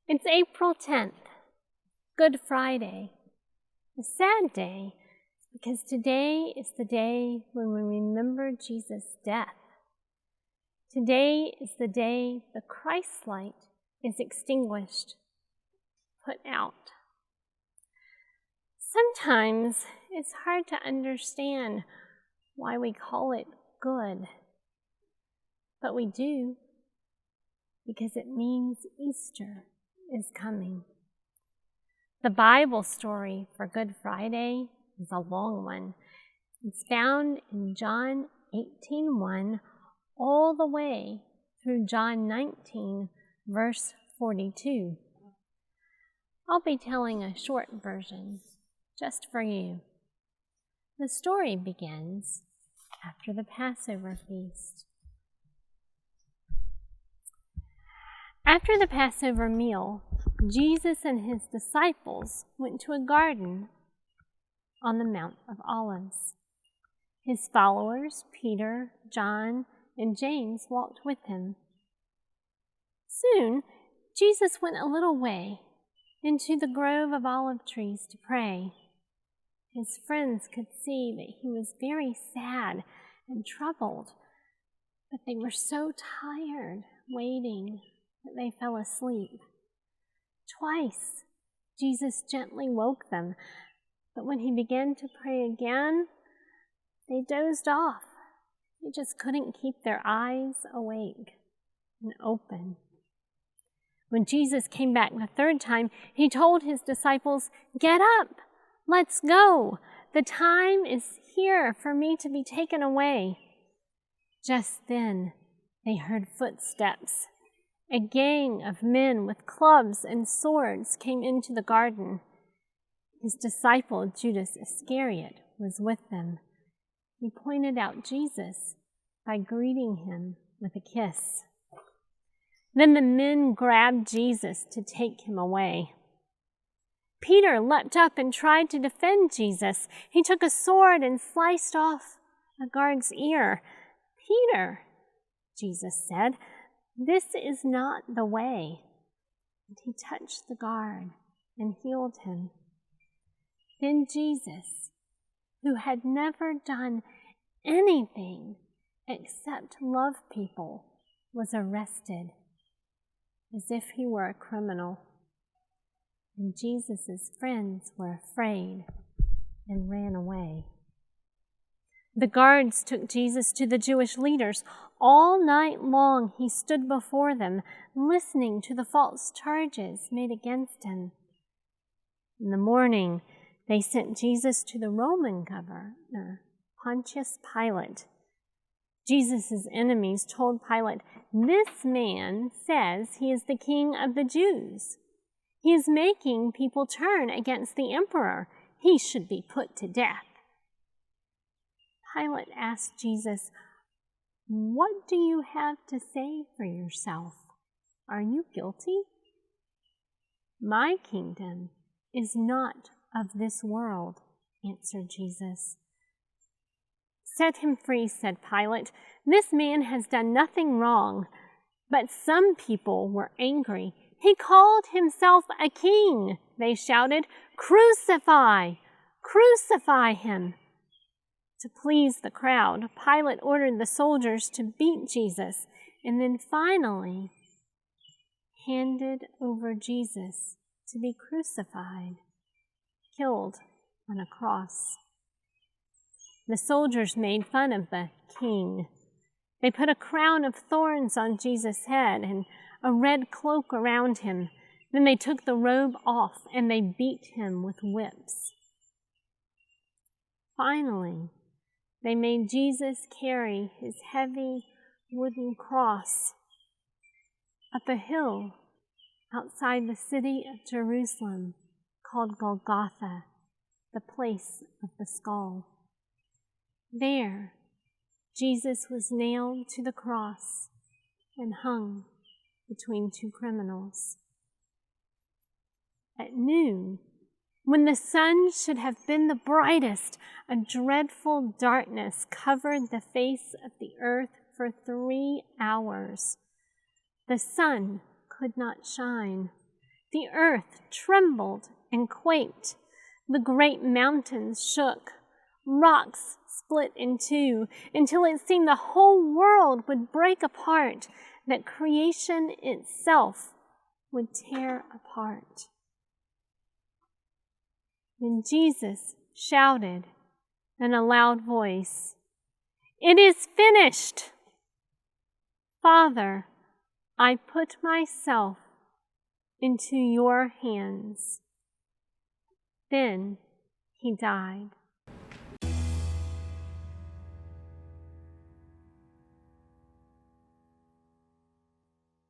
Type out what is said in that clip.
It's April 10th, Good Friday, a sad day because today is the day when we remember Jesus' death. Today is the day the Christ light is extinguished, put out. Sometimes it's hard to understand why we call it good, but we do because it means Easter is coming. The Bible story for Good Friday is a long one. It's found in John 18:1 all the way through John 19, verse 42. I'll be telling a short version just for you. The story begins after the Passover feast. After the Passover meal, Jesus and his disciples went to a garden on the Mount of Olives. His followers, Peter, John, and James, walked with him. Soon, Jesus went a little way into the grove of olive trees to pray. His friends could see that he was very sad and troubled, but they were so tired waiting that they fell asleep. Twice, Jesus gently woke them, but when he began to pray again, they dozed off. They just couldn't keep their eyes awake and open. When Jesus came back the third time, he told his disciples, "Get up, let's go. The time is here for me to be taken away." Just then, they heard footsteps. A gang of men with clubs and swords came into the garden. His disciple, Judas Iscariot, was with them. He pointed out Jesus by greeting him with a kiss. Then the men grabbed Jesus to take him away. Peter leapt up and tried to defend Jesus. He took a sword and sliced off a guard's ear. "Peter," Jesus said, "this is not the way." And he touched the guard and healed him. Then Jesus, who had never done anything except love people, was arrested as if he were a criminal. And Jesus' friends were afraid and ran away. The guards took Jesus to the Jewish leaders. All night long he stood before them, listening to the false charges made against him. In the morning, they sent Jesus to the Roman governor, Pontius Pilate. Jesus' enemies told Pilate, "This man says he is the king of the Jews. He is making people turn against the emperor. He should be put to death." Pilate asked Jesus, "What do you have to say for yourself? Are you guilty?" "My kingdom is not of this world," answered Jesus. "Set him free," said Pilate. "This man has done nothing wrong." But some people were angry. "He called himself a king," they shouted. "Crucify! Crucify him!" To please the crowd, Pilate ordered the soldiers to beat Jesus and then finally handed over Jesus to be crucified, killed on a cross. The soldiers made fun of the king. They put a crown of thorns on Jesus' head and a red cloak around him. Then they took the robe off and they beat him with whips. Finally, they made Jesus carry his heavy wooden cross up a hill outside the city of Jerusalem called Golgotha, the place of the skull. There, Jesus was nailed to the cross and hung between two criminals. At noon, when the sun should have been the brightest, a dreadful darkness covered the face of the earth for 3 hours. The sun could not shine. The earth trembled and quaked. The great mountains shook. Rocks split in two until it seemed the whole world would break apart, that creation itself would tear apart. Then Jesus shouted in a loud voice, "It is finished! Father, I put myself into your hands." Then he died.